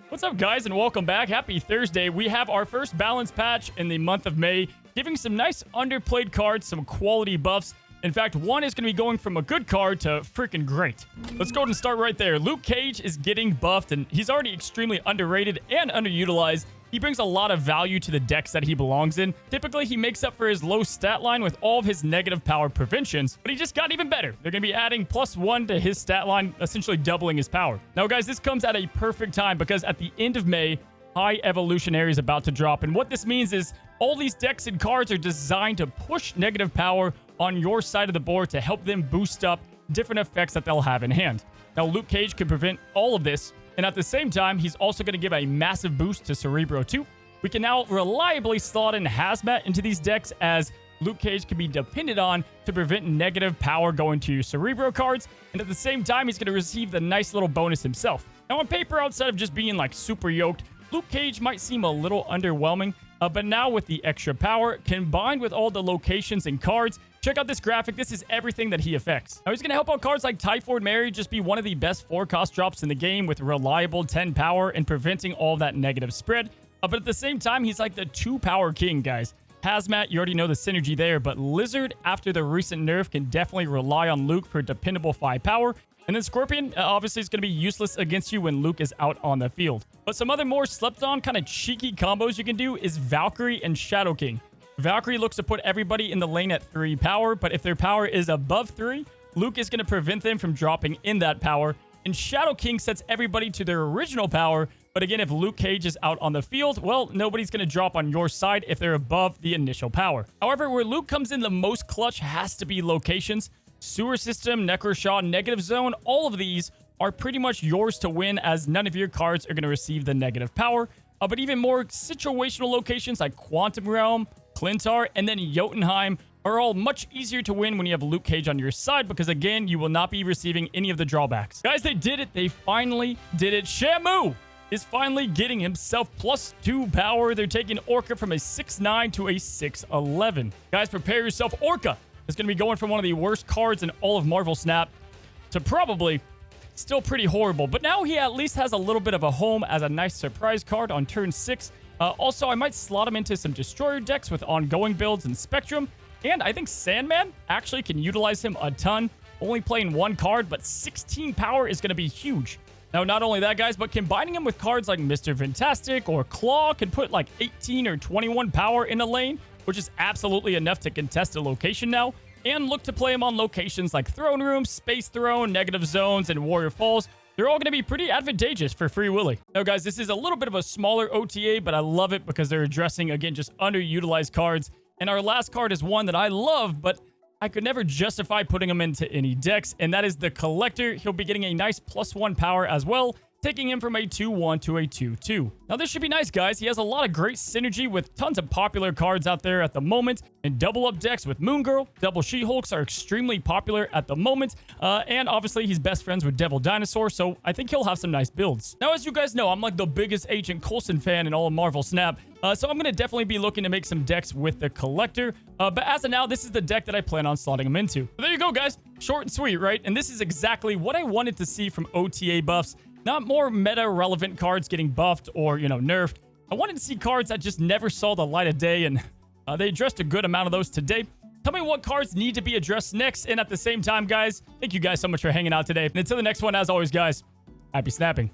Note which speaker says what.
Speaker 1: What's up, guys, and welcome back. Happy Thursday. We have our first balance patch in the month of May, giving some nice underplayed cards, some quality buffs. In fact, one is going to be going from a good card to freaking great. Let's go ahead and start right there. Luke Cage is getting buffed, and he's already extremely underrated and underutilized. He brings a lot of value to the decks that he belongs in. Typically, he makes up for his low stat line with all of his negative power preventions, but he just got even better. They're going to be adding +1 to his stat line, essentially doubling his power. Now, guys, this comes at a perfect time because at the end of May, High Evolutionary is about to drop, and what this means is all these decks and cards are designed to push negative power on your side of the board to help them boost up different effects that they'll have in hand. Now, Luke Cage can prevent all of this, and at the same time, he's also going to give a massive boost to Cerebro 2. We can now reliably slot in Hazmat into these decks, as Luke Cage can be depended on to prevent negative power going to your Cerebro cards, and at the same time, he's going to receive the nice little bonus himself. Now, on paper, outside of just being like super yoked, Luke Cage might seem a little underwhelming, but now with the extra power, combined with all the locations and cards, check out this graphic. This is everything that he affects. Now, he's going to help out cards like Typhoid Mary just be one of the best 4-cost drops in the game with reliable 10 power and preventing all that negative spread. But at the same time, he's like the 2-power king, guys. Hazmat, you already know the synergy there, but Lizard, after the recent nerf, can definitely rely on Luke for dependable 5 power. And then Scorpion, obviously, is going to be useless against you when Luke is out on the field. But some other more slept-on kind of cheeky combos you can do is Valkyrie and Shadow King. Valkyrie looks to put everybody in the lane at 3 power, but if their power is above 3, Luke is going to prevent them from dropping in that power. And Shadow King sets everybody to their original power, but again, if Luke Cage is out on the field, well, nobody's going to drop on your side if they're above the initial power. However, where Luke comes in the most clutch has to be locations. Sewer System, Necroshaw, Negative Zone, all of these are pretty much yours to win, as none of your cards are going to receive the negative power. But even more situational locations like Quantum Realm, Clintar, and then Jotunheim are all much easier to win when you have Luke Cage on your side, because again, you will not be receiving any of the drawbacks. Guys, they did it. They finally did it. Shamu is finally getting himself +2 power. They're taking Orka from a 6'9 to a 6'11. Guys, prepare yourself. Orka is going to be going from one of the worst cards in all of Marvel Snap to probably still pretty horrible. But now he at least has a little bit of a home as a nice surprise card on turn 6. Also, I might slot him into some Destroyer decks with ongoing builds and Spectrum. And I think Sandman actually can utilize him a ton. Only playing 1 card, but 16 power is going to be huge. Now, not only that, guys, but combining him with cards like Mr. Fantastic or Claw can put like 18 or 21 power in a lane, which is absolutely enough to contest a location now. And look to play him on locations like Throne Room, Space Throne, Negative Zones, and Warrior Falls. They're all going to be pretty advantageous for Free Willy. Now, guys, this is a little bit of a smaller OTA, but I love it because they're addressing, again, just underutilized cards. And our last card is one that I love, but I could never justify putting him into any decks, and that is the Collector. He'll be getting a nice +1 power as well, taking him from a 2-1 to a 2-2. Now, this should be nice, guys. He has a lot of great synergy with tons of popular cards out there at the moment. And double-up decks with Moon Girl, Double She-Hulks are extremely popular at the moment. And obviously, he's best friends with Devil Dinosaur, so I think he'll have some nice builds. Now, as you guys know, I'm like the biggest Agent Coulson fan in all of Marvel Snap. So I'm going to definitely be looking to make some decks with the Collector. But as of now, this is the deck that I plan on slotting him into. So there you go, guys. Short and sweet, right? And this is exactly what I wanted to see from OTA buffs. Not more meta-relevant cards getting buffed or, nerfed. I wanted to see cards that just never saw the light of day, and they addressed a good amount of those today. Tell me what cards need to be addressed next, and at the same time, guys, thank you guys so much for hanging out today. And until the next one, as always, guys, happy snapping.